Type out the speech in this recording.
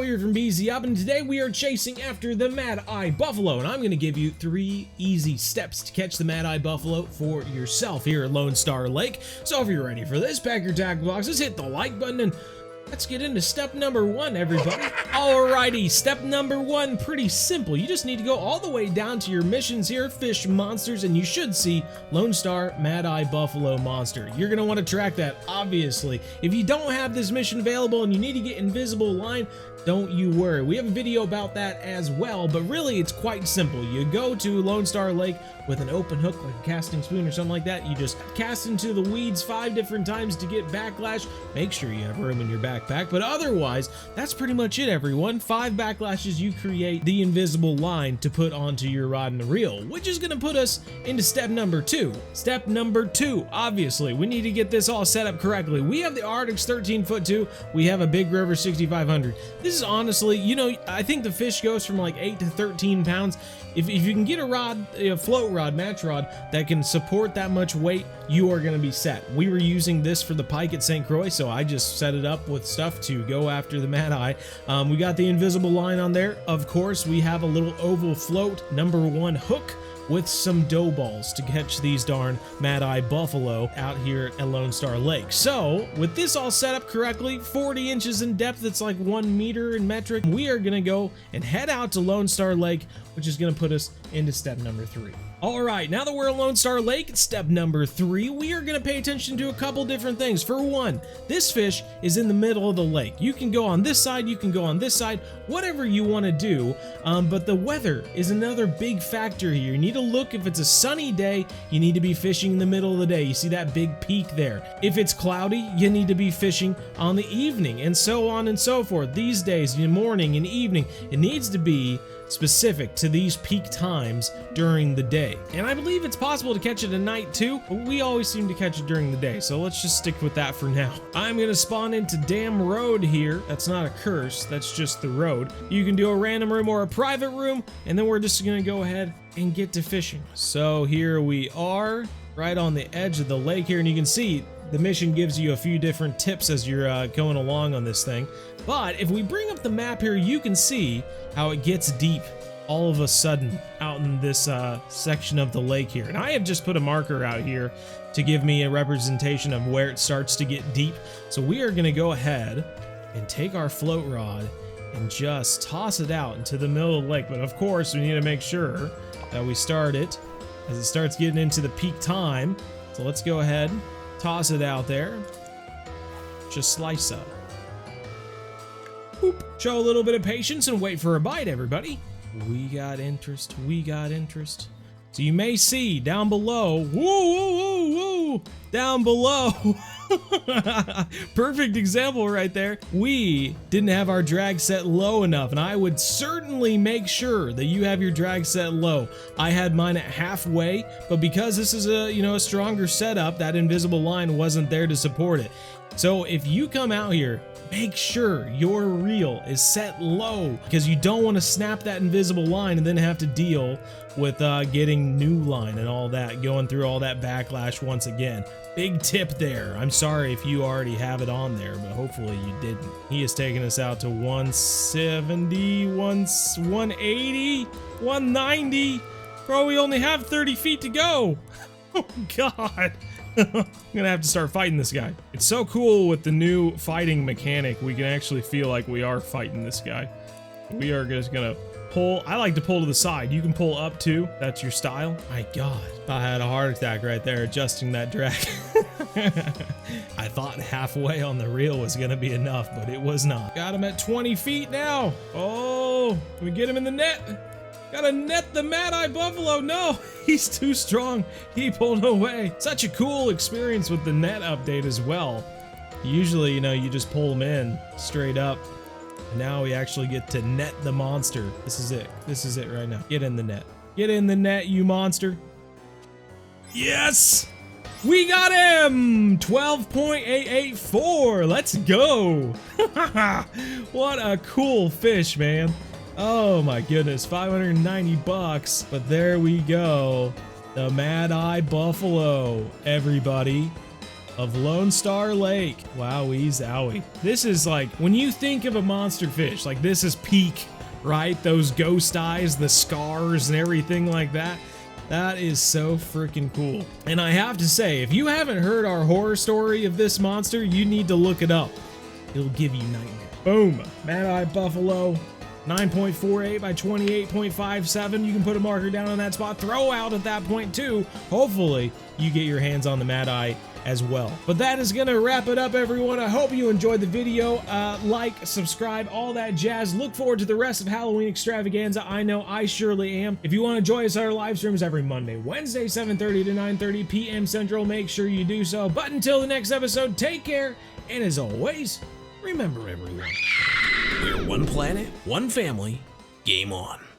Joe here from BZ Up, and today we are chasing after the Mad Eye Buffalo, and I'm going to give you 3 easy steps to catch the Mad Eye Buffalo for yourself here at Lonestar Lake. So if you're ready for this, pack your tackle boxes, hit the like button, and let's get into step number 1, everybody. Alrighty, step number 1, pretty simple. You just need to go all the way down to your missions here, fish monsters, and you should see Lonestar Mad Eye Buffalo Monster. You're gonna want to track that, obviously. If you don't have this mission available and you need to get invisible line, don't you worry. We have a video about that as well, but really it's quite simple. You go to Lonestar Lake with an open hook, like a casting spoon or something like that. You just cast into the weeds 5 different times to get backlash. Make sure you have room in your backpack, but otherwise, that's pretty much it, everyone. 5 backlashes, you create the invisible line to put onto your rod and reel, which is gonna put us into step number 2. Step number 2, obviously, we need to get this all set up correctly. We have the Arctic's 13'2", we have a Big River 6500. This is honestly, you know, I think the fish goes from like 8 to 13 pounds. If you can get a rod, a float rod, match rod, that can support that much weight, you are going to be set. We were using this for the pike at St. Croix, so I just set it up with stuff to go after the Mad Eye. We got the invisible line on there. Of course, we have a little oval float, number 1 hook, with some dough balls to catch these darn Mad Eye Buffalo out here at Lonestar Lake. So, with this all set up correctly, 40 inches in depth, it's like 1 meter in metric, we are gonna go and head out to Lonestar Lake, which is gonna put us into step number 3. All right, now that we're at Lonestar Lake, step number 3, we are gonna pay attention to a couple different things. For one, this fish is in the middle of the lake. You can go on this side, you can go on this side, whatever you wanna do, but the weather is another big factor here. You need to look, if it's a sunny day, you need to be fishing in the middle of the day. You see that big peak there. If it's cloudy, you need to be fishing on the evening, and so on and so forth. These days, in the morning and evening, it needs to be specific to these peak times during the day. And I believe it's possible to catch it at night too, but we always seem to catch it during the day, so let's just stick with that for now. I'm gonna spawn into Dam Road here. That's not a curse, that's just the road. You can do a random room or a private room, and then we're just gonna go ahead and get to fishing. So here we are, right on the edge of the lake here, and you can see the mission gives you a few different tips as you're going along on this thing. But if we bring up the map here, you can see how it gets deep all of a sudden out in this section of the lake here. And I have just put a marker out here to give me a representation of where it starts to get deep. So we are gonna go ahead and take our float rod and just toss it out into the middle of the lake. But of course, we need to make sure that we start it as it starts getting into the peak time. So let's go ahead, toss it out there, just slice up. Boop. Show a little bit of patience and wait for a bite, everybody. We got interest, we got interest. So you may see down below, woo, down below. Perfect example right there. We didn't have our drag set low enough, and I would certainly make sure that you have your drag set low. I had mine at halfway, but because this is a stronger setup, that invisible line wasn't there to support it. So if you come out here, make sure your reel is set low, because you don't want to snap that invisible line and then have to deal with getting new line and all that, going through all that backlash once again. Big tip there. I'm sorry if you already have it on there, but hopefully you didn't. He is taking us out to 170, 180, 190. Bro, we only have 30 feet to go. Oh God. I'm gonna have to start fighting this guy. It's so cool with the new fighting mechanic. We can actually feel like we are fighting this guy. We are just gonna pull. I like to pull to the side. You can pull up too. That's your style. My God, I had a heart attack right there adjusting that drag. I thought halfway on the reel was gonna be enough, but it was not. Got him at 20 feet now. Oh, can we get him in the net? Gotta net the Mad Eye Buffalo. No, he's too strong. He pulled away. Such a cool experience with the net update as well. Usually, you just pull them in straight up. Now we actually get to net the monster. This is it. This is it right now. Get in the net. Get in the net, you monster. Yes! We got him! 12.884. Let's go. What a cool fish, man. Oh my goodness, 590 bucks. But there we go. The Mad Eye Buffalo, everybody. of Lonestar Lake. Wowee zowie. This is like, when you think of a monster fish, like this is peak, right? Those ghost eyes, the scars and everything like that. That is so freaking cool. And I have to say, if you haven't heard our horror story of this monster, you need to look it up. It'll give you nightmares. Boom, Mad Eye Buffalo, 9.48 by 28.57. You can put a marker down on that spot, throw out at that point too. Hopefully you get your hands on the Mad Eye as well. But that is gonna wrap it up, everyone. I hope you enjoyed the video. Like, subscribe, all that jazz. Look forward to the rest of Halloween extravaganza. I know I surely am. If you want to join us on our live streams every Monday, Wednesday, 7:30 to 9:30 p.m. Central, make sure you do so. But until the next episode, take care, and as always, remember, everyone, we're one planet, one family. Game on.